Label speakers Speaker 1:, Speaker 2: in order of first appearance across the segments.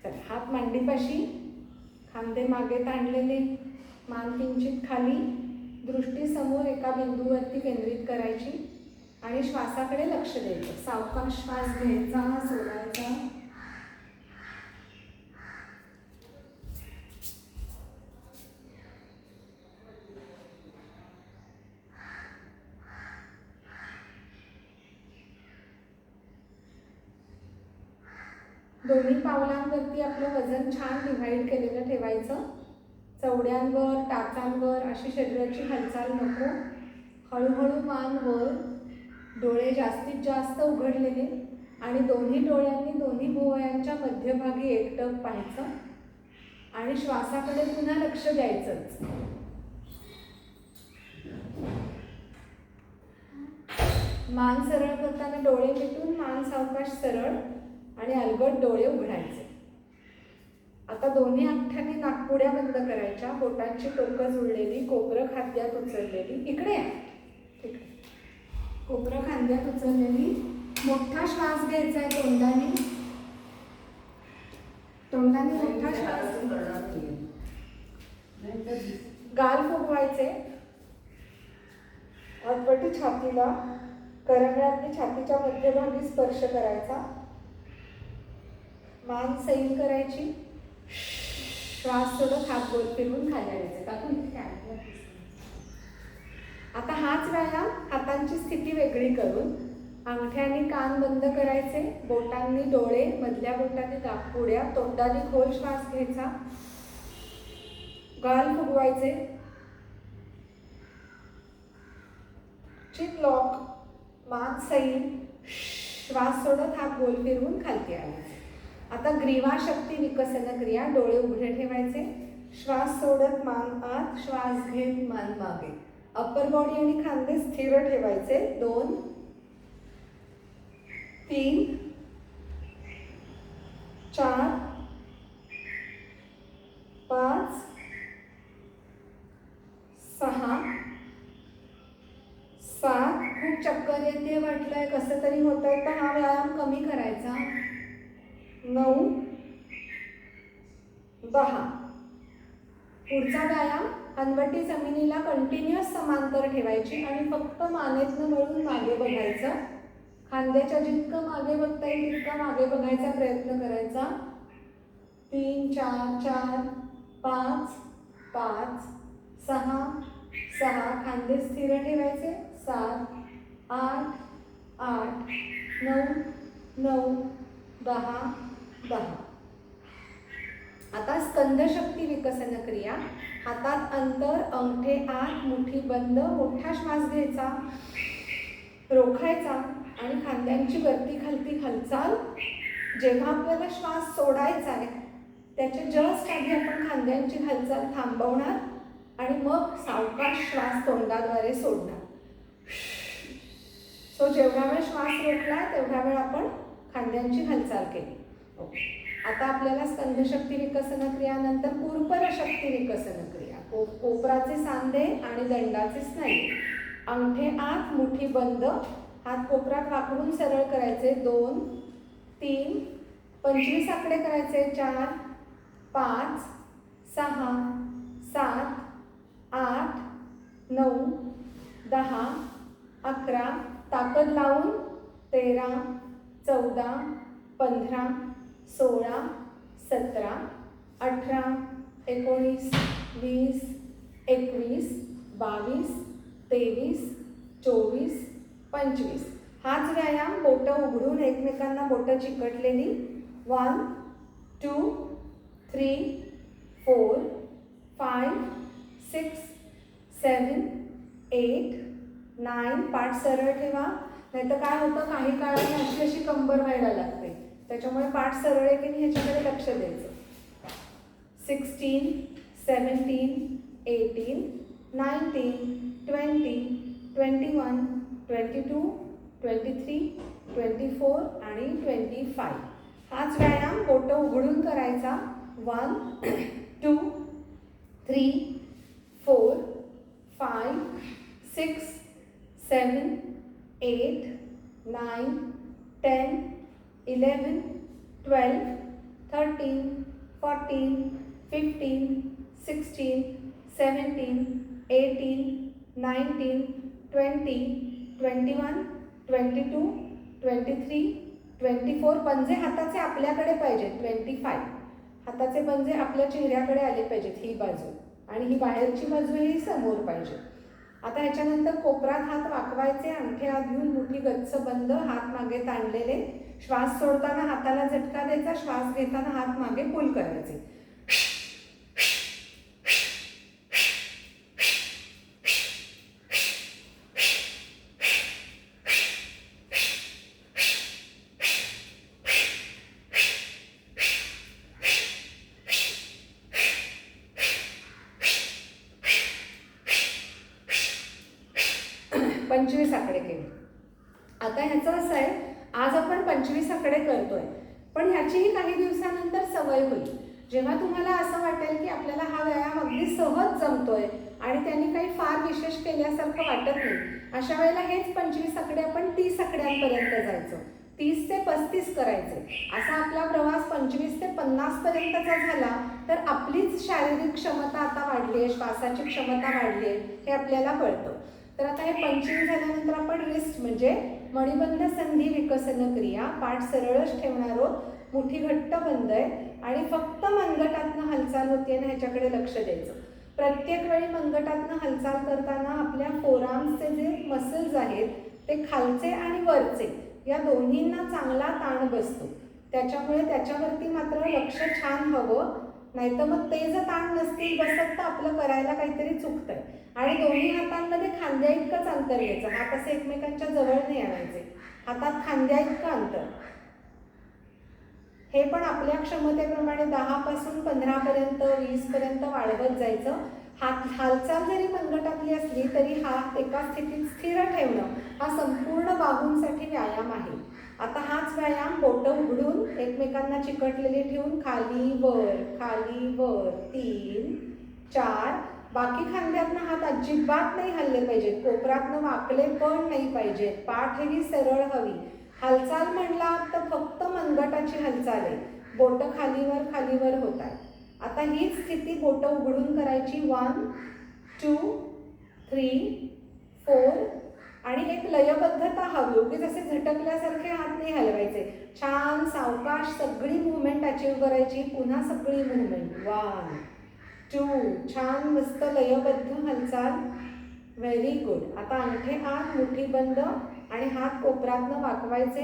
Speaker 1: तर हात मांडीपाशी, खांदे मागे ताणलेले, मान किंचित खाली, दृष्टी समोर एका बिंदूवरती केंद्रित करायची आणि श्वासाकडे लक्ष द्यायचं. सावकाश श्वास घ्यायचा, सोडायचा. दोन्ही पावलांवरती आपलं वजन छान डिव्हाइड केलेलं ठेवायचं. चवड्यांवर, टाचांवर अशी शरीराची हालचाल नको. हळूहळू मान वर, डोळे जास्तीत जास्त उघडलेले आणि दोन्ही डोळ्यांनी दोन्ही भुवयांच्या मध्यभागी एकटक पाहायचं आणि श्वासाकडे पुन्हा लक्ष द्यायचंच. मान सरळ करताना डोळे मिटून मान सावकाश सरळ आणि अलगद डोळे उघडायचे. आता दोन्ही अंगठ्यांनी नाकपुड्या बंद करायच्या, बोटांची टोकं जुळलेली, कोपरं खांद्यात उचललेली. इकडे कोपरं खांद्यात उचललेली. मोठा श्वास घ्यायचा आहे तोंडाने. तोंडाने मोठा श्वास. गाल फुगवायचे. हातपटी छातीला, करंगळ्यांनी छातीच्या मध्यभागी स्पर्श करायचा. मान सैल करायची. श्वास सोडत हात गोल फिरवून खाली आणायचे. आता हाच व्यायाम हातांची स्थिती वेगळी करून अंगठ्याने कान बंद करायचे, बोटांनी डोळे, मधल्या बोटांनी नाकपुड्या, तोंडाने खोल श्वास घ्यायचा. गाल फुगवायचे. चिन लॉक, मान सैल, श्वास सोडत हात गोल फिरवून खालती आणायचे. आता ग्रीवा शक्ती विकसन क्रिया. डोळे उघडे ठेवायचे. श्वास सोडत मान आत, श्वास घेत मान मागे. अप्पर बॉडी आणि खांदे स्थिर ठेवायचे. 2 3 4 5 6 7. खूप चक्कर येते वाटलंय, कसं तरी होतंय, तर हा व्यायाम कमी करायचा. 9 10. पुढचा व्यायाम हनवटी जमिनीला कंटिन्युअस समांतर ठेवायची आणि फक्त मानेतनं वळून मागे बघायचं. खांद्याच्या जितकं मागे बघता येईल तितकं मागे बघायचा प्रयत्न करायचा. 3 4 4 5 5 6 6. खांदे स्थिर ठेवायचे. 7 8 8 9 9 10 10. आता स्कंदशक्ती विकसन क्रिया. हातात अंतर, अंगठे आत, मुठी बंद. मोठा श्वास घ्यायचा, रोखायचा आणि खांद्यांची वरती खालती हालचाल. जेव्हा आपल्याला श्वास सोडायचा आहे त्याच्या जस्ट आधी आपण खांद्यांची हालचाल थांबवणार आणि मग सावकाश श्वास तोंडाद्वारे सोडणार. सो जेवढा वेळ श्वास रोखला तेवढा वेळ आपण खांद्यांची हालचाल केली. ओके. आता आपल्याला स्कंदशक्ती विकसन क्रियानंतर कूर्पर शक्ती विकसन क्रिया. कोपराचे सांधे आणि दंडाचे स्नायू. अंगठे आत, मुठी बंद, हात कोपरात वाकडून सरळ करायचे. 2 3 25 आकडे करायचे. 4 5 6 7 8 9 10 11. ताकद लावून 13 14 15 16 17 18 19 20 21 22 23 24 25. हाच व्यायाम बोटं उघडून एकमेकांना बोटं चिकटलेली. 1 2 3 4 5 6 7 8 9. पाठ सरळ ठेवा, नाहीतर काय होतं काही काळाने अशी अशी कंबर व्हायला लागते. त्याच्यामुळे पाठ सरळ आहे की नाही ह्याच्याकडे लक्ष द्यायचं. 16 17 18 19 20 21 22 23 24 आणि 25. हाच व्यायाम बोटं उघडून करायचा. 1 2 3 4 5 6 7 8 9 10 11 12 13, 14, 15, 16, 17, 18, 19, 20, 21, 22, 23, 24. पंजे हाताचे आपल्याकडे पाहिजेत. 25 हाताचे पंजे आपल्या चेहऱ्याकडे आले पाहिजेत. ही बाजू आणि ही बाहेरची बाजू ही समोर पाहिजे. आता ह्याच्यानंतर कोपरात हात वाकवायचे, अंगठे आत घेऊन मुठी गच्च बंद, हात मागे ताणलेले. श्वास सोडताना हाताला झटका द्यायचा, श्वास घेताना हात मागे पुल करायचे. पंचवीस आकडे केले. आता ह्याचं असं आहे, आज आपण 25 आकडे करतोय, पण ह्याचीही काही दिवसानंतर सवय होईल. जेव्हा तुम्हाला असं वाटेल की आपल्याला हा व्यायाम अगदी सहज जमतोय आणि त्यांनी काही फार विशेष केल्यासारखं वाटत नाही, अशा वेळेला हेच 25 आकडे आपण 30 आकड्यांपर्यंत जायचं. 30 ते 35 करायचे. असा आपला प्रवास 25 ते 50 पर्यंतचा झाला तर आपलीच शारीरिक क्षमता आता वाढली आहे, श्वासाची क्षमता वाढली आहे हे आपल्याला कळतं. तर आता हे 25 झाल्यानंतर आपण रिस्ट म्हणजे मणिबंध संधी विकसन क्रिया. पाठ सरळच ठेवणार आहोत, मुठी घट्ट बंद आहे आणि फक्त मनगटातनं हालचाल होते आणि ह्याच्याकडे लक्ष द्यायचं. प्रत्येक वेळी मनगटातनं हालचाल करताना आपल्या फोरआर्म्सचे जे मसल्स आहेत ते खालचे आणि वरचे या दोन्हींना चांगला ताण बसतो. त्याच्यामुळे त्याच्यावरती मात्र लक्ष छान हवं, नाहीतर मग ते जर ताण नसतील बसत तर आपलं करायला काहीतरी चुकतंय. आणि दोन्ही हातांमध्ये खांद्या इतकंच अंतर घ्यायचं. हात असे एकमेकांच्या जवळ नाही आणायचे, हातात खांद्या इतकं अंतर. हे पण आपल्या क्षमतेप्रमाणे 10 पासून 15 पर्यंत 20 पर्यंत वाढवत जायचं. हालचाल जरी मनगटातली असली तरी हात एका स्थितीत स्थिर ठेवणं हा संपूर्ण बाहूंसाठी व्यायाम आहे. आता हाच व्यायाम बोटं उघडून एकमेकांना चिकटलेली ठेवून खाली वर 3, 4. बाकी खांद्यातनं हात अजिबात नाही हल्ले पाहिजेत, कोपरातनं वाकले पण नाही पाहिजेत, पाठ ही सरळ हवी. हालचाल म्हणला तर फक्त मनगटाची हालचाल आहे, बोटं खालीवर होत आहे. आता हीच स्थिती बोटं उघडून करायची. 1, 2, 3, 4 आणि एक लयबद्धता हवी, उगीच असे झटकल्यासारखे हात नाही हलवायचे. छान सावकाश सगळी मुवमेंट अचीव करायची. पुन्हा सगळी मुवमेंट. 1, 2. छान मस्त लयबद्ध हालचाल. Very good. आता अंगठे आत, मुठी बंद आणि हात कोपरातनं वाकवायचे.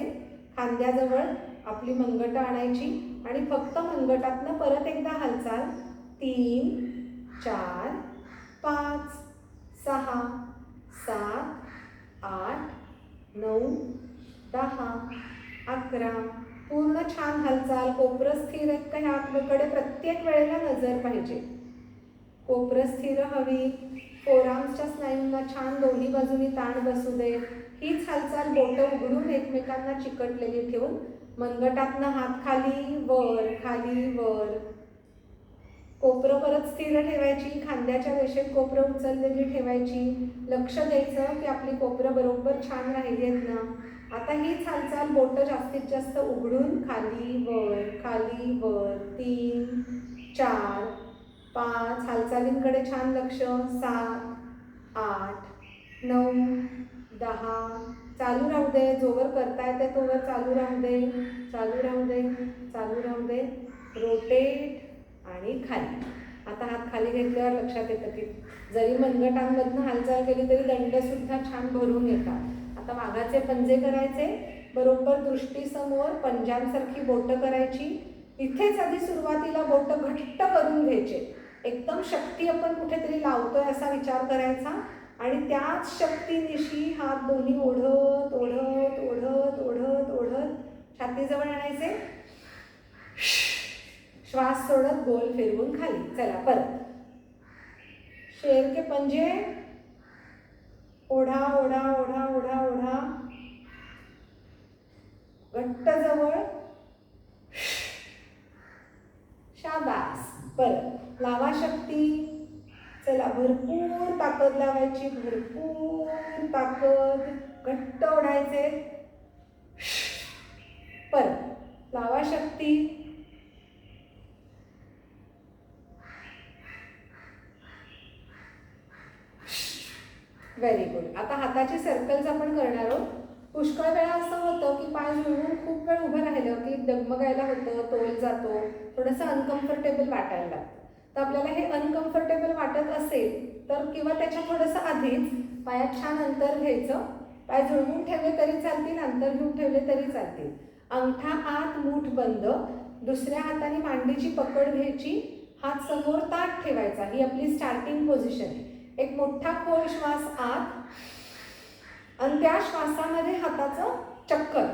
Speaker 1: खांद्याजवळ आपली मनगटं आणायची आणि फक्त मनगटातनं परत एकदा हालचाल. 3, 4, 5, 6, 7, 8, 9, 10, 11. पूर्ण छान हालचाल. कोपरं स्थिर आहेत का ह्याकडे प्रत्येक वेळेला नजर पाहिजे. कोपरं स्थिर हवी. फोरआर्म्सच्या स्नायूंना छान दोन्ही बाजूनी ताण बसू दे. हीच हालचाल बोटं उघडून एकमेकांना चिकटलेली ठेवून मनगटातनं हात खाली वर. कोपरं परत स्थिर ठेवायची. खांद्याच्या रेषेत कोपरं उचललेली ठेवायची. लक्ष द्यायचं की आपली कोपरं बरोबर छान राहिली आहेत ना. आता हीच हालचाल बोटं जास्तीत जास्त उघडून खाली वर 3, 4, 5. हालचालींकडे छान लक्ष. 7, 8, 9, 10. चालू राहू दे. जोवर करता येते तोवर चालू राहू दे. रोटेट आणि खाली. आता हात खाली घेतल्यावर लक्षात येतं की जरी मनगटांमधनं हालचाल केली तरी दंडसुद्धा छान भरून येतात. आता मागाचे पंजे करायचे. बरोबर दृष्टीसमोर पंजांसारखी बोटं करायची. इथेच आधी सुरुवातीला बोटं घट्ट करून घ्यायचे. एकदम शक्ती आपण कुठेतरी लावतोय असा विचार करायचा आणि त्याच शक्तीनिशी हात दोन्ही ओढत छातीजवळ आणायचे. श्वास सोडत गोल फिरवून खाली. चला परत. शेर के पंजे. ओढा घट्ट जवळ. शाबास. परत लावा शक्ती. चला भरपूर ताकद लावायची. घट्ट ओढायचे. परत लावा शक्ती. Very good. आता हाताची सर्कल्स आपण करणार आहोत. पुष्कळ वेळा असं होतं की पाय जुळवून खूप वेळ उभं राहिलं की डगमगायला होतं, तोल जातो, थोडंसं अनकम्फर्टेबल वाटायला लागतं. तर आपल्याला हे अनकम्फर्टेबल वाटत असेल तर किंवा त्याच्या थोडंसं आधीच पायात छान अंतर घ्यायचं. पाय जुळवून ठेवले तरी चालतील, अंतर घेऊन ठेवले तरी चालतील. अंगठा आत, मूठ बंद. दुसऱ्या हाताने मांडीची पकड घ्यायची, हात समोर ताठ ठेवायचा. ही आपली स्टार्टिंग पोझिशन आहे. एक मोठा खोल श्वास आत आणि त्या श्वासामध्ये हाताचं चक्कर.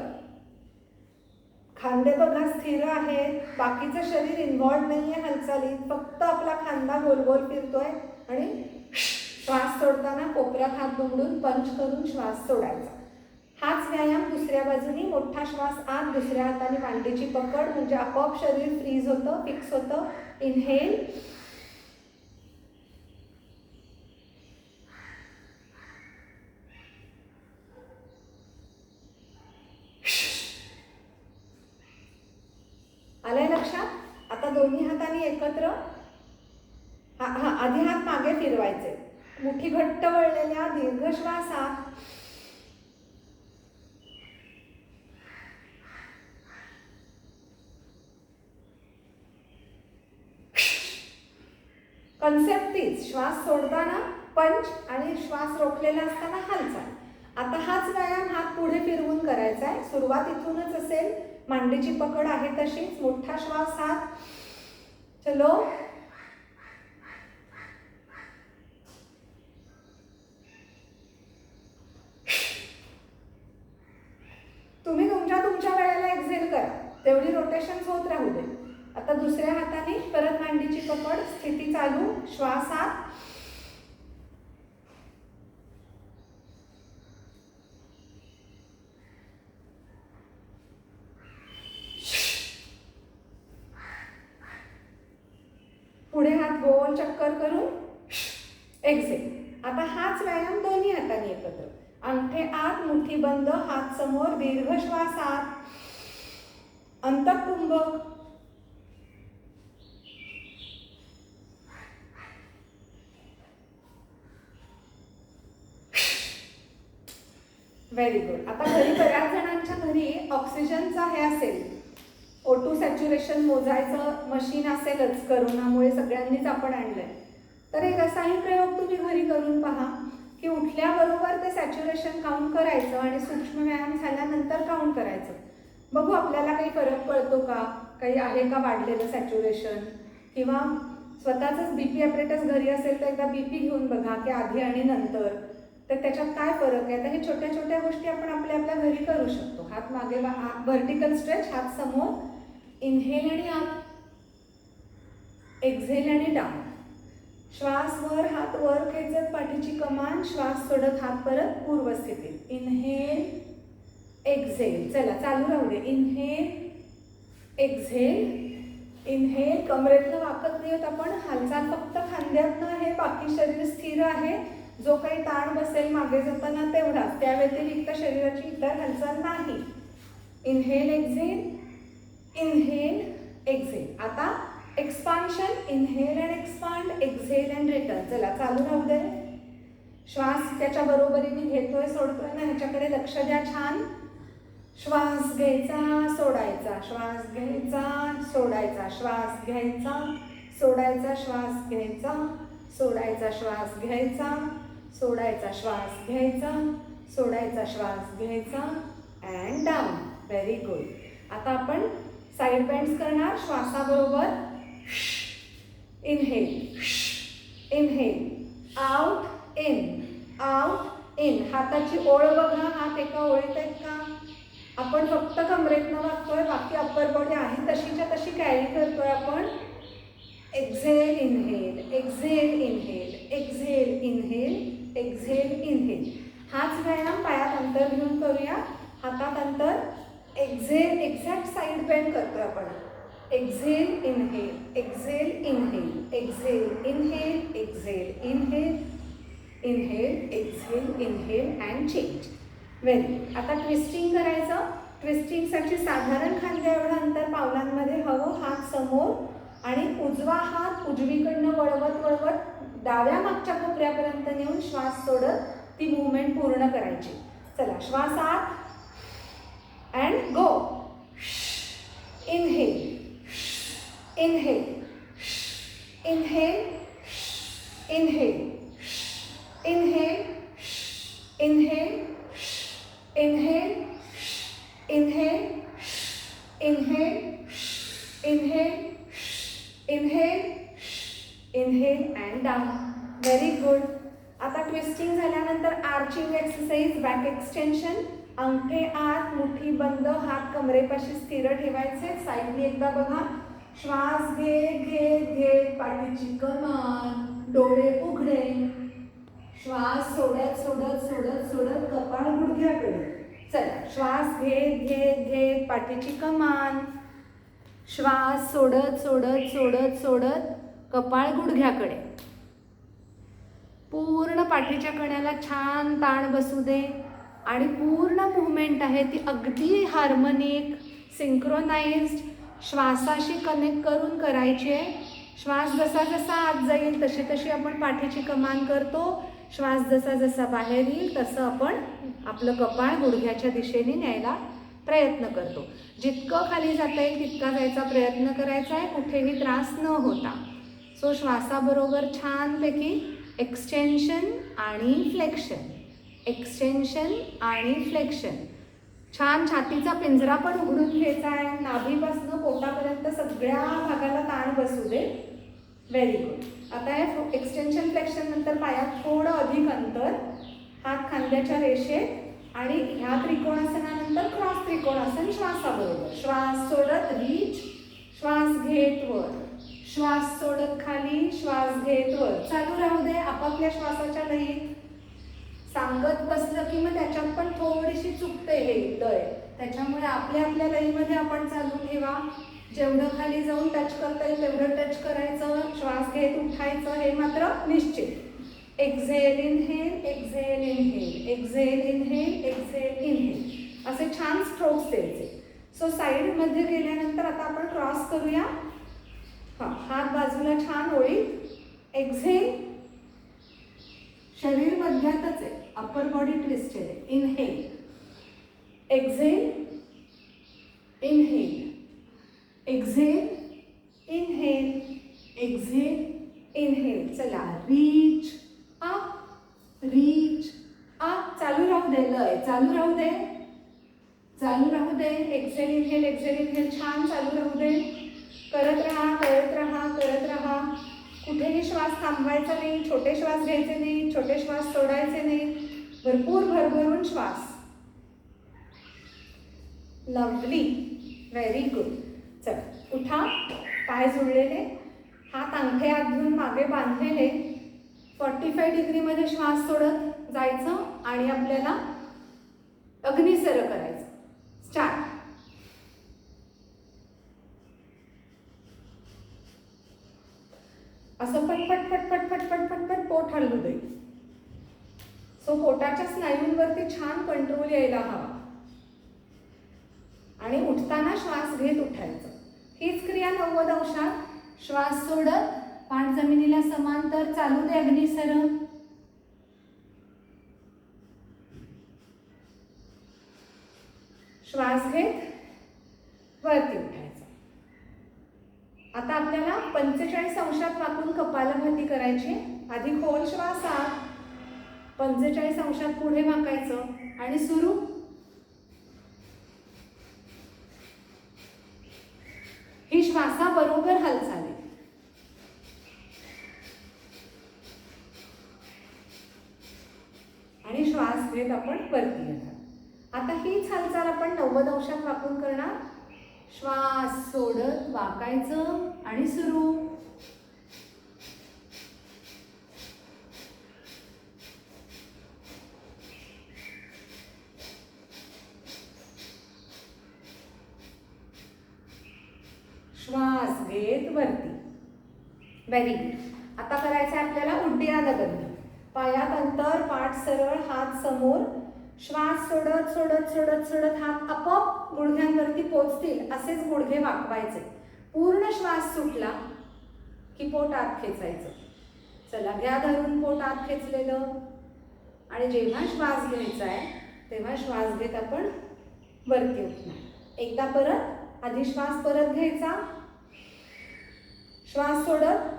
Speaker 1: खांदे बघा स्थिर आहेत, बाकीचं शरीर इन्व्हॉल्व नाही आहे हालचालीत, फक्त आपला खांदा गोल गोल फिरतोय आणि श्वास सोडताना कोपऱ्यात हात दुमडून पंच करून श्वास सोडायचा. हाच व्यायाम दुसऱ्या बाजूनी. मोठा श्वास आत, दुसऱ्या हाताने मांडीची पकड, म्हणजे आपोआप शरीर फ्रीज होतं, फिक्स होतं. इनहेल, आलंय लक्षात? आता दोन्ही हाताने एकत्र आधी हात मागे फिरवायचे, मुठी घट्ट वळलेल्या, दीर्घ श्वासात. कन्सेप्ट तीच, श्वास सोडताना पंच आणि श्वास रोखलेला असताना हालचाल. आता हाच व्यायाम हात पुढे फिरवून करायचा आहे. सुरुवात इथूनच असेल, मांडीची पकड आहे तशीच. मोठा श्वास हात, चलो. तुम्ही तुमच्या वेळेला एक्झेल करा, तेवढी रोटेशन होत राहू दे. आता दुसऱ्या हाताने परत मांडीची पकड, स्थिती चालू, श्वास आत. पुढे हात गोल चक्कर करून एक्झेल. आता हाच व्यायाम दोन्ही हाताने एकत्र. अंगठे आत, मुठी बंद, हात समोर, दीर्घ श्वास आत, अंतःकुंभक. Very good. आता घरी बऱ्याच जणांच्या घरी ऑक्सिजनचा हे असेल, O2 सॅच्युरेशन मोजायचं मशीन असेलच. करोनामुळे सगळ्यांनीच आपण आणलंय. तर एक असाही प्रयोग तुम्ही घरी करून पहा की उठल्याबरोबर ते सॅच्युरेशन काउंट करायचं आणि सूक्ष्म व्यायाम झाल्यानंतर काउंट करायचं. बघू आपल्याला काही फरक पडतो का, काही आहे का वाढलेलं सॅच्युरेशन. किंवा स्वतःच BP ॲपरेटस घरी असेल तर एकदा BP घेऊन बघा की आधी आणि नंतर, तर त्याच्यात काय फरक आहे. तर हे छोट्या छोट्या गोष्टी आपण आपल्या घरी करू शकतो. हात मागे, व्हर्टिकल स्ट्रेच, हात समोर, इनहेल आणि आत, एक्झेल आणि डाऊन. श्वास वर, हात वर खेचत, पाठीची कमान, श्वास सोडत हात परत पूर्व स्थितीत. Inhale, exhale. चला चालू राहू दे. Inhale, exhale, inhale. कमरेतनं वाकत नाही आपण, हालचाल फक्त खांद्यातनं आहे, बाकी शरीर स्थिर आहे. जो काही ताण बसेल मागे जाताना तेवढाच, त्या व्यतिरिक्त शरीराची इतर हालचाल नाही. Inhale, exhale, inhale, exhale. आता expansion, inhale and expand, exhale and return. चला चालू राहू दे. श्वास त्याच्या बरोबरीने घेतोय सोडतोय ना, ह्याच्याकडे लक्ष द्या. छान. श्वास घ्यायचा, सोडायचा, श्वास घ्यायचा, सोडायचा, श्वास घ्यायचा, सोडायचा, श्वास घ्यायचा, सोडायचा, श्वास घ्यायचा, सोडायचा, श्वास घ्यायचा, सोडायचा, श्वास घ्यायचा अँड डाऊन. Very good. आता आपण साईड बेंड्स करणार श्वासाबरोबर. Inhale, inhale, out, in, out, in. हाताची ओळ बघा, हात एका ओळीत आहेत का. आपण फक्त कमरेतनं वागतोय, बाकी अप्पर बॉडी आहे तशीच्या तशी कॅरी करतोय आपण. Exhale, inhale, exhale, inhale, exhale, inhale, exhale, inhale. हाच व्यायाम पायात अंतर घेऊन करूया, हातात अंतर. एक्झेल, एक्झॅक्ट साईड बेंड करतोय आपण. Exhale, inhale, exhale, inhale, exhale, inhale, exhale, inhale, inhale, exhale, inhale and change. Very. आता ट्विस्टिंग करायचं. ट्विस्टिंगसाठी साधारण खांद्या एवढं अंतर पावलांमध्ये हवं. हात समोर आणि उजवा हात उजवीकडनं वळवत वळवत डाव्या मागच्या कोपऱ्यापर्यंत नेऊन श्वास सोडत ती मूवमेंट पूर्ण करायची. चला, श्वास आत and go. Inhale, inhale, inhale, inhale, inhale, inhale, inhale, inhale, inhale, inhale, inhale, inhale and down. Very good. आता ट्विस्टिंग झाल्यानंतर आर्चिंग एक्सरसाइज, बॅक एक्सटेन्शन. अंगठे आत, मुठी बंद, हात कमरेपाशी स्थिर ठेवायचे. साईडने एकदा बघा. श्वास घेत घेत घेत पाठीची कमान, डोळे उघडे. श्वास सोडत सोडत सोडत सोडत कपाळ गुडघ्याकडे. चला, श्वास घेत घेत घेत पाठीची कमान, श्वास सोडत सोडत सोडत सोडत कपाळ गुडघ्याकडे. पूर्ण पाठीच्या कण्याला छान ताण बसू दे आणि पूर्ण मूवमेंट आहे ती अगदी हार्मोनिक, सिंक्रोनाइज्ड, श्वासाशी कनेक्ट करून करायची आहे. श्वास जसा जसा आत जाईल तशी तशी आपण पाठीची कमान करतो. श्वास जसा जसा बाहेर येईल तसं आपण आपलं कपाळ गुडघ्याच्या दिशेने न्यायला प्रयत्न करतो. जितकं खाली जाता येईल तितका जायचा प्रयत्न करायचा आहे, कुठेही त्रास न होता. सो श्वासाबरोबर छानपैकी एक्सटेन्शन आणि फ्लेक्शन, एक्सटेन्शन आणि फ्लेक्शन. छान छातीचा पिंजरा पण उघडून घ्यायचा आहे. नाभीपासून पोटापर्यंत सगळ्या भागाला ताण बसू दे. Very good. आता हे एक्सटेन्शन फ्लेक्शन नंतर पायात थोडं अधिक अंतर, हात खांद्याच्या रेषेत आणि ह्या त्रिकोणासनानंतर क्रॉस त्रिकोणासन श्वासाबरोबर. श्वास सोडत रीच, श्वास घेत वर, श्वास सोडत खाली, श्वास घेत वर. चालू राहू दे आपापल्या श्वासाच्या लयीत. सांगत बसलं की मग त्याच्यात पण थोडीशी चुकते हे लय, त्याच्यामुळे आपल्या आपल्या लयीमध्ये आपण चालू ठेवा. जेवढं खाली जाऊन टच करता येईल तेवढं टच करायचं. श्वास घेत उठायचं हे मात्र निश्चित. Exhale inhale, exhale inhale, exhale inhale, exhale inhale असे छान स्ट्रोक्स द्यायचे. सो साईडमध्ये गेल्यानंतर आता आपण क्रॉस करूया. हां, हात बाजूला छान ओळीत. एक्झेल, शरीर मध्यातच आहे, अपर बॉडी ट्विस्टेड आहे. Inhale, exhale, inhale, exhale, inhale, exhale, inhale. चला, रीच अप, रीच अप. चालू राहू दे लय, चालू राहू दे, चालू राहू दे. एक्झेल इनहेल, एक्झेल इनहेल छान चालू राहू दे. करत राहा, करत राहा, करत राहा. कुठेही श्वास थांबवायचा नाही, छोटे श्वास घ्यायचे नाही, छोटे श्वास सोडायचे नाही. भरपूर भरभरून श्वास. लवली. Very good. चल, उठा. पाय जुळलेले, हात अंगठे आत घेऊन मागे बांधलेले. 45 डिग्रीमध्ये श्वास सोडत जायचं आणि आपल्याला अग्निसर करायचं. स्टार्ट. असं पटपट पटपट पटपट पटपट पोट हलवू दे. सो पोटाच्या स्नायूंवरती छान कंट्रोल यायला हवा आणि उठताना श्वास घेत उठायचं. हीच क्रिया 90 अंशात. श्वास सोडत पाठ जमिनीला समांतर चालू दे अग्निसर. श्वास घेत वरती उठायचं. आता आपल्याला 45 अंशात वाकून कपालभाती करायची. आधी खोल श्वास आत, 45 अंशात पुढे वाकायचं आणि सुरू. ही श्वासाबरोबर हालचाल आहे. आणि श्वास घेत आपण वरती येणार. आता हीच हालचाल आपण 90 अंशात वाकून करणार. श्वास सोडत वाकायचं आणि सुरू. श्वास घेत वरती. Very good. आता करायचं आहे आपल्याला उड्डिया दगंडी. पायात अंतर, पाठ सरळ, हात समोर. श्वास सोडत सोडत सोडत सोडत हात आपोआप गुडघ्यांवरती पोचतील असेच गुडघे वाकवायचे. पूर्ण श्वास सुटला की पोट आत खेचायचं. चला, घ्या धरून पोट आत खेचलेलं. आणि जेव्हा श्वास घ्यायचा आहे तेव्हा श्वास घेत आपण वरती उठणार. एकदा परत आधी श्वास परत घ्यायचा, श्वास सोडत,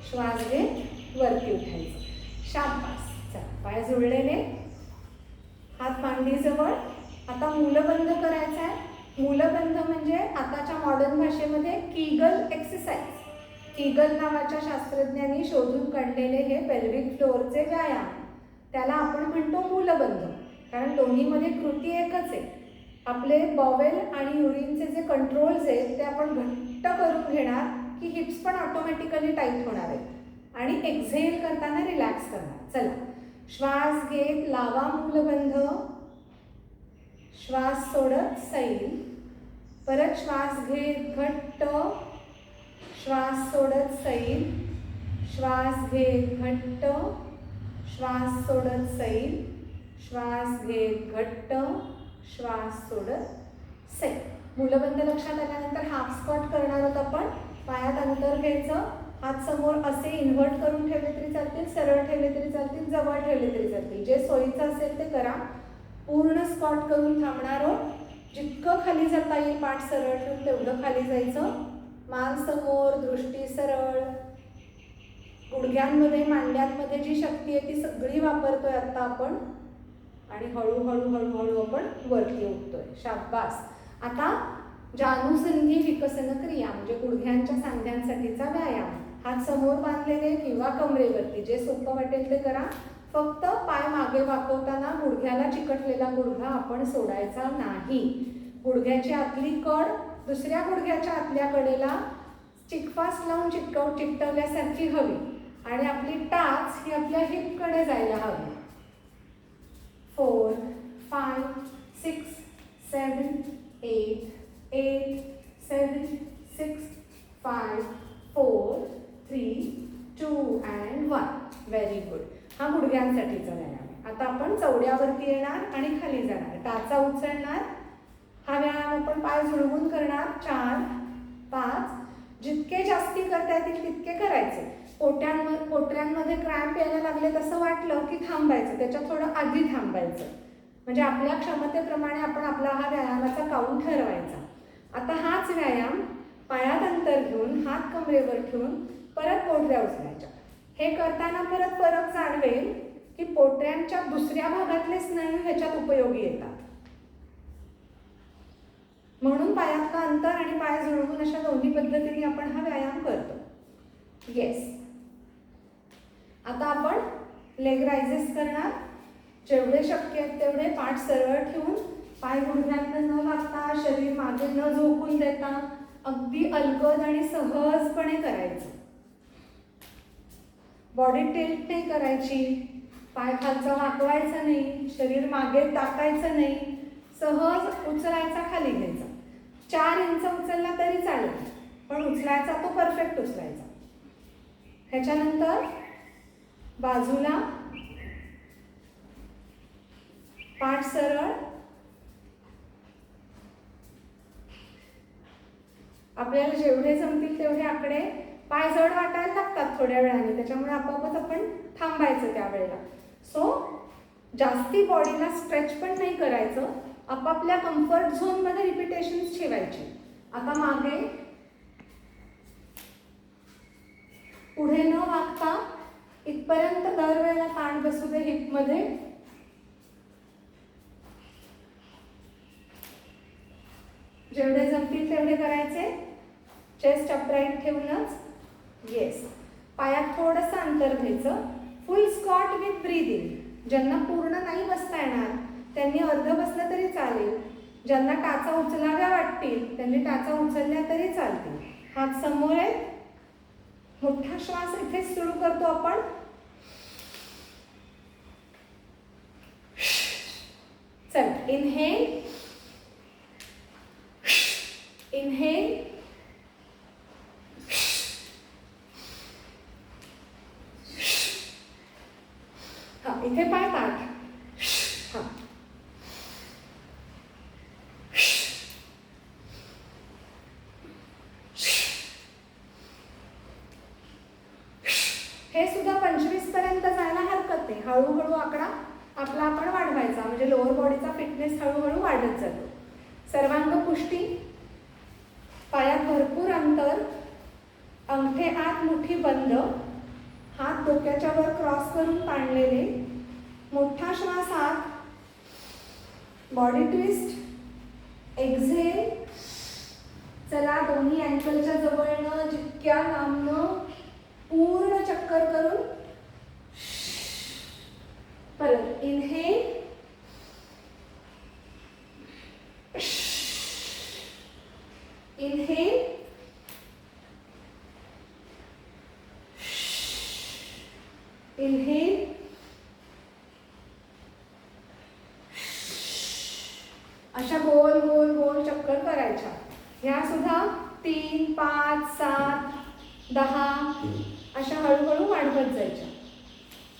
Speaker 1: श्वास घेत वरती उठायचं. शाबास. चला, पाय जुळलेले, हात मांडीजवळ. आता मूलबंध करायचा आहे. मूलबंध म्हणजे आताच्या मॉडर्न भाषेमध्ये कीगल एक्सरसाइज. कीगल नावाच्या शास्त्रज्ञांनी शोधून काढलेले हे पेल्विक फ्लोअरचे व्यायाम, त्याला आपण म्हणतो मूलबंध. कारण दोन्हीमध्ये कृती एकच आहे. आपले बॉवेल आणि युरिनचे जे कंट्रोल्स आहेत ते आपण घट्ट करून घेणार की हिप्स पण ऑटोमॅटिकली टाईट होणार आहेत आणि एक्झेल करताना रिलॅक्स करणार. चला, श्वास घेत लावा मूलबंध, श्वास सोडत सैल, परत श्वास घेत घट्ट, श्वास सोडत सैल, श्वास घेत घट्ट, श्वास सोडत सैल, श्वास घेत घट्ट, श्वास सोडत सैल. मूलबंध लक्षात आल्यानंतर हाफ स्क्वॉट करणार आहोत आपण. पायात अंतर घ्यायचं, हात समोर असे इन्व्हर्ट करून ठेवले तरी चालतील, सरळ ठेवले तरी चालतील, जवळ ठेवले तरी चालतील, जे सोयीचं असेल ते करा. पूर्ण स्क्वॉट करून थांबणार आहोत. जितकं खाली जाता येईल पाठ सरळ ठेवून तेवढं खाली जायचं. मान समोर, दृष्टी सरळ. गुडघ्यांमध्ये मांड्यांमध्ये जी शक्ती आहे ती सगळी वापरतोय आता आपण आणि हळूहळू हळूहळू आपण वरती उठतोय. शाबास. आता जानुसंधी विकसन क्रिया म्हणजे गुडघ्यांच्या सांध्यांसाठीचा व्यायाम. हात समोर बांधलेले किंवा कमरेवरती, जे सोपं वाटेल ते करा. फक्त पाय मागे वाकवताना गुडघ्याला चिकटलेला गुडघा आपण सोडायचा नाही. गुडघ्याची आतली कड दुसऱ्या गुडघ्याच्या आतल्या कडेला चिकफास लावून चिकटवल्यासारखी हवी आणि आपली टाच ही आपल्या हिपकडे जायला हवी. 4, 5, 6, 7, 8, 8, 7, 6, 5, 4, 3, 2 and 1. Very good. हा गुडघ्यांसाठीचा व्यायाम आहे. आता आपण चवड्यावरती येणार आणि खाली जाणार, टाचा उचलणार. हा व्यायाम आपण पाय जुळवून करणार. 4, 5. जितके जास्ती करता येतील तितके करायचे. पोटऱ्यांमध्ये क्रॅम्प यायला लागले तसं वाटलं की थांबायचं, त्याच्या थोडं आधी थांबायचं. म्हणजे आपल्या क्षमतेप्रमाणे आपण आपला हा व्यायामाचा काउंट ठरवायचा. आता हाच व्यायाम पायात अंतर घेऊन, हात कमरेवर ठेवून परत पोटऱ्या उचलायच्या. हे करताना परत फरक जाणवेल की पोटऱ्यांच्या दुसऱ्या भागातले स्नायू ह्याच्यात उपयोगी येतात. म्हणून पायातलं अंतर आणि पाय जुळवून अशा दोन्ही पद्धतीने आपण हा व्यायाम करतो. येस. आता आपण लेग रायझेस करणार. जेवढे शक्य आहेत तेवढे पाठ सरळ ठेवून, पाय गुडघ्यातनं न वाकता, शरीर मागे न झोकून देता अगदी अलगद आणि सहजपणे करायचं. बॉडी टिल्ट नाही करायची, पाय खालचा वाकवायचा नाही, शरीर मागे टाकायचं नाही, सहज उचलायचा, खाली घ्यायचा. 4 इंच उचलला तरी चालेल, पण उचलायचा तो परफेक्ट उचलायचा. ह्याच्यानंतर बाजूला पाठ सरळ. आपल्याला जेवढे जमतील तेवढे आकडे. पाय जड वाटायला लागतात थोड्या वेळाने, त्याच्यामुळे आपोआपच आपण थांबायचं त्यावेळेला. सो जास्ती बॉडीला स्ट्रेच पण नाही करायचं, आपापल्या कम्फर्ट झोनमध्ये रिपिटेशन्स ठेवायचे. आता मागे, पुढे न वागता इथपर्यंत दरवेळेला ताण बसू दे हिपमध्ये. जेवढे जमतील तेवढे करायचे, चेस्ट अपराईट ठेवूनच. येस. पायात थोडंसं अंतर घ्यायचं. फुल स्क्वॉट विथ ब्रीदिंग. ज्यांना पूर्ण नाही बसता येणार त्यांनी अर्ध बसलं तरी चालेल. ज्यांना टाचा उचलाव्या वाटतील त्यांनी टाचा उचलल्या तरी चालतील. हात समोर आहेत. मोठा श्वास इथेच सुरू करतो आपण. चल, इनहेल, इनहेल, हा इथे पाय ताठ. हा, हळूहळू आकडा आपला आपण वाढवायचा, म्हणजे लोअर बॉडीचा फिटनेस हळूहळू वाढत जातो. सर्वांग पुष्टी, पायात भरपूर अंतर, अंगठे आत मुठी बंद, हात डोक्याच्या वर क्रॉस करून ताणलेले, मोठा श्वास आत, बॉडी ट्विस्ट, एक्झेल. चला दोन्ही अँकलच्या जवळनं जितक्या लांबनं पूर्ण चक्कर करून परत इनहेल, इनहेल, इनहेल, अशा गोल गोल गोल चक्कर करायच्या. ह्या सुद्धा 3, 5, 7, 10 अशा हळूहळू वाढवत जायच्या.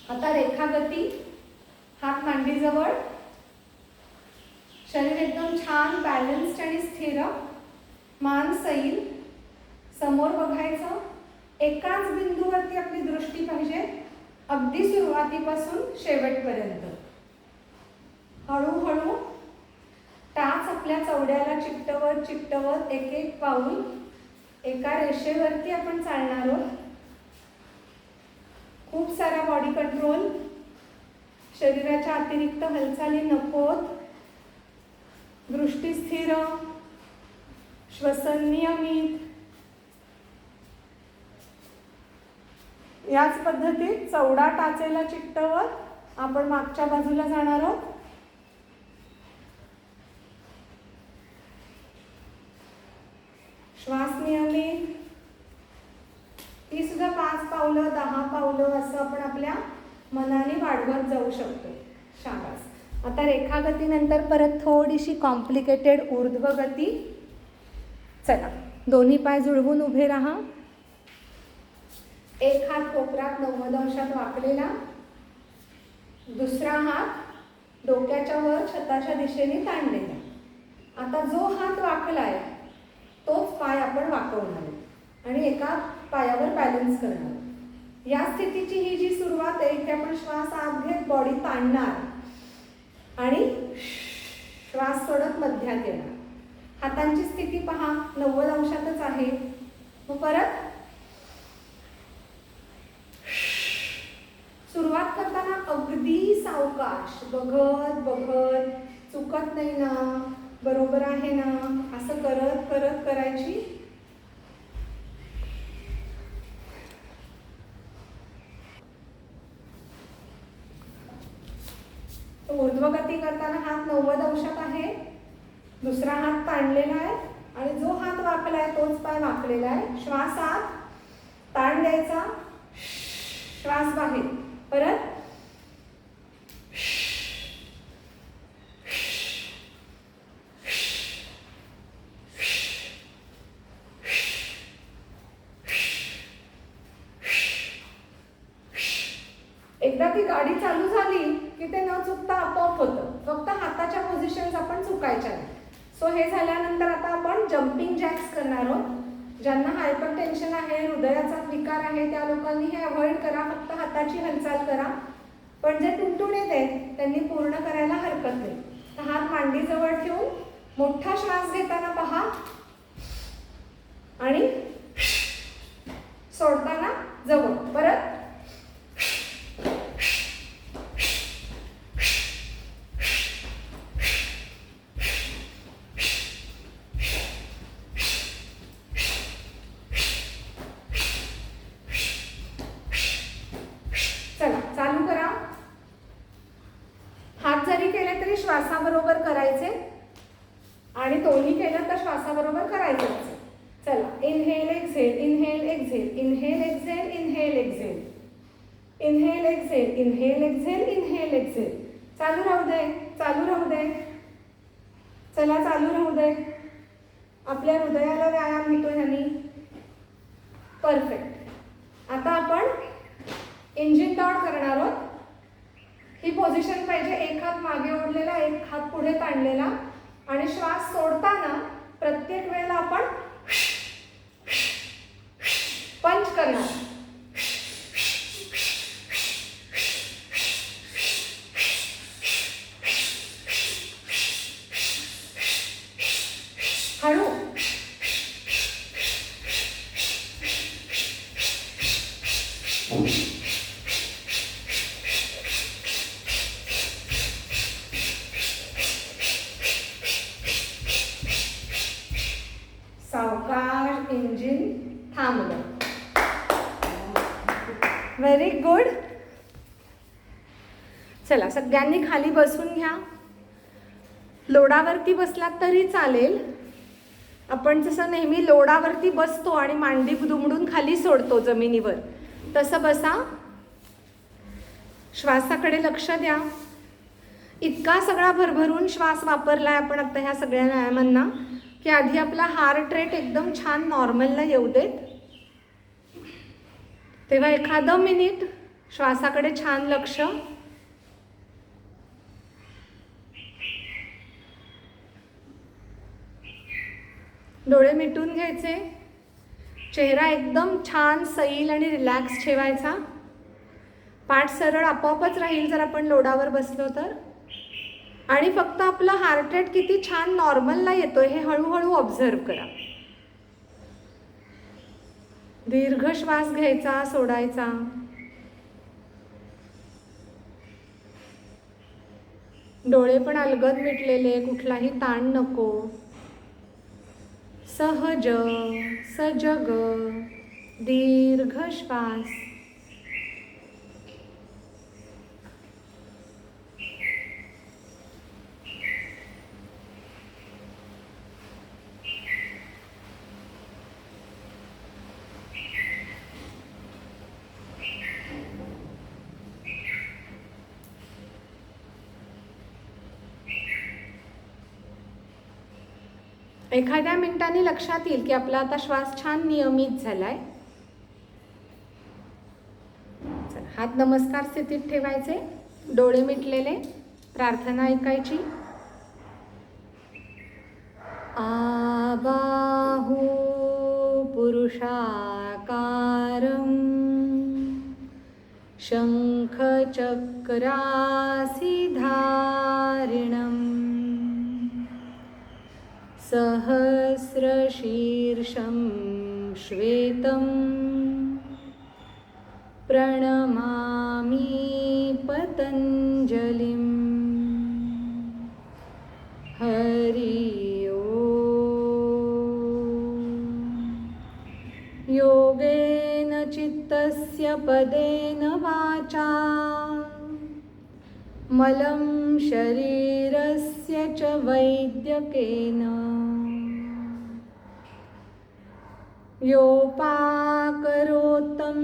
Speaker 1: आता रेखागती, हात मांडीजवळ, शरीर एकदम छान बॅलन्स्ड आणि स्थिर, मान सैल, समोर बघायचं. एकाच बिंदूवरती आपली दृष्टी पाहिजे, अगदी सुरुवातीपासून शेवटपर्यंत. हळूहळू टाच आपल्या चवड्याला चिकटवत चिकटवत एक एक पाऊल एका रेषेवरती आपण चालणार आहोत. खूप सारा बॉडी कंट्रोल, शरीराच्या अतिरिक्त हालचाली नकोत. दृष्टी स्थिर, श्वसन नियमित. याच पद्धतीत चवडा टाचेला चिकटवत आपण मागच्या बाजूला जाणार आहोत. श्वास नियमित. ही सुद्धा 5 पावलं 10 पावलं असं आपण आपल्या मनाने वाढवत जाऊ शकतो. शाबास. आता रेखागतीनंतर परत थोडीशी कॉम्प्लिकेटेड ऊर्ध्वगती. चला दोन्ही पाय जुळवून उभे राहा. एक हात कोपरात 90 अंशात वाकलेला, दुसरा हात डोक्याच्या वर छताच्या दिशेने ताणलेला. आता जो हात वाकलाय तोच पाय आपण वाकवणार आणि एका पायावर बॅलन्स करणार. या स्थितीची ही जी सुरुवात आहे, इथे आपण श्वास आत घेत बॉडी ताणणार आणि श्वास सोडत मध्यात येणार. हातांची स्थिती पहा, 90 अंशातच आहे. मग परत सुरुवात करताना अगदी सावकाश, बघत बघत, चुकत नाही ना, बरोबर आहे ना, असं करत करत करायची. ऊर्ध्वगती करताना हात 90 अंशात आहे, दुसरा हात ताणलेला आहे आणि जो हात वाकलाय तोच पाय वाकलेला आहे. श्वास आत, ताण द्यायचा, श्वास बाहेर. परत एकदा ती गाडी चालू झाली की ते न चुकता आपोआप होतं. फक्त हाताच्या पोझिशन्स आपण चुकायच्या नाही. सो हे झाल्यानंतर आता आपण जम्पिंग जॅक्स करणार आहोत. ज्यांना हायपर टेन्शन आहे, हृदयाचा विकार आहे, त्या लोकांनी हे अवॉइड करा. फक्त हाताची हालचाल करा. पण जे टुणटुणीत आहेत त्यांनी पूर्ण करायला हरकत नाही. तर हात मांडीजवळ ठेवून मोठा श्वास घेताना पहा आणि सोडताना जवळ. परत चालू करा. हात जरी केले तरी श्वासाबरोबर करायचे आणि दोन्ही केलं तर श्वासाबरोबर करायचं. चला inhale exhale, inhale exhale, inhale exhale, inhale exhale, inhale exhale, inhale exhale, inhale exhale. चालू राहू दे, चालू राहू दे. चला चालू राहू दे. आपल्या हृदयाला व्यायाम मिळतो ह्यानी. परफेक्ट. आता आपण इंजिन दौड करणार आहोत. ही पोझिशन पाहिजे. एक हात मागे ओढलेला, एक हात पुढे ताणलेला आणि श्वास सोडताना प्रत्येक वेळेला आपण पंच करणार. चला सगळ्यांनी खाली बसून घ्या. लोडावरती बसलात तरी चालेल. आपण जसं नेहमी लोडावरती बसतो आणि मांडी दुमडून खाली सोडतो जमिनीवर, तसं बसा. श्वासाकडे लक्ष द्या. इतका सगळा भरभरून श्वास वापरलाय आपण आता ह्या सगळ्या व्यायामांना की आधी आपला हार्ट रेट एकदम छान नॉर्मलला येऊ देत. तेव्हा एखादं मिनिट श्वासाकडे छान लक्ष. डोळे मिटून घ्यायचे. चेहरा एकदम छान सैल आणि रिलॅक्स ठेवायचा. पाठ सरळ आपोआपच राहील जर आपण लोडावर बसलो तर. आणि फक्त आपलं हार्ट रेट किती छान नॉर्मलला येतोय हे हळूहळू ऑब्झर्व करा. दीर्घ श्वास घ्यायचा, सोडायचा. डोळे पण अलगद मिटलेले, कुठलाही ताण नको. सहज सजग दीर्घ श्वास. एखाद्या मिनिटांनी लक्षात येईल की आपला आता श्वास छान नियमित झालाय. हात नमस्कार स्थितीत ठेवायचे, डोळे मिटलेले, प्रार्थना ऐकायची. आबाहु पुरुषाकारं शङ्खचक्रासिधारिणम् सहस्रशीर्षं श्वेतं प्रणमामि पतञ्जलिं. हरि ओम्. योगेन चित्तस्य पदेन वाचा मलं शरीरस्य च वैद्यकेन योपाकरोत्तं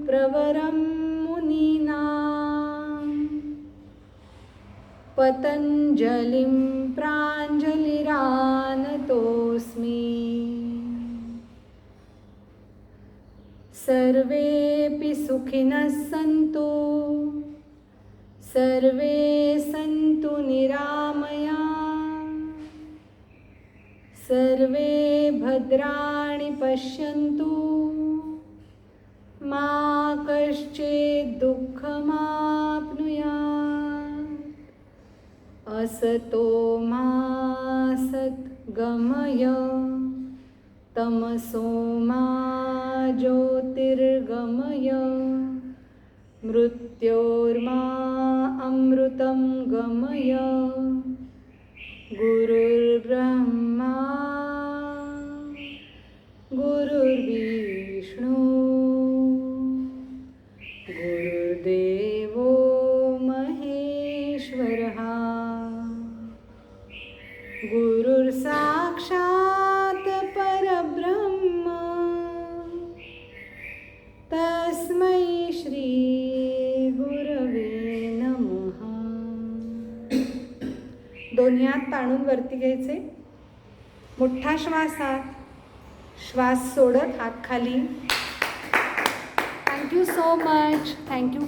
Speaker 1: प्रवरं मुनीनां पतञ्जलिं प्राञ्जलिरानतोऽस्मि. सर्वेऽपि सुखिनः सन्तु, सर्वे सन्तु निरामया, सर्वे भद्राणि पश्यन्तु, मा कश्चित् दुःखमाप्नुयात्. असतो मा सद्गमय, तमसो मा ज्योतिर्गमय, मृत्योर्मा अमृतं गमय. गुरुर्ब्रह्मा गुरुर्विष्णु गुरुर्देवो महेश्वरः. गुरुर्साक्षात् परब्रह्म तस्मै श्री गुरवे नमः. दोन्ही हात ताणून वरती घ्यायचे. मोठा श्वासात श्वास सोडत हात खाली. Thank you so much. थँक्यू.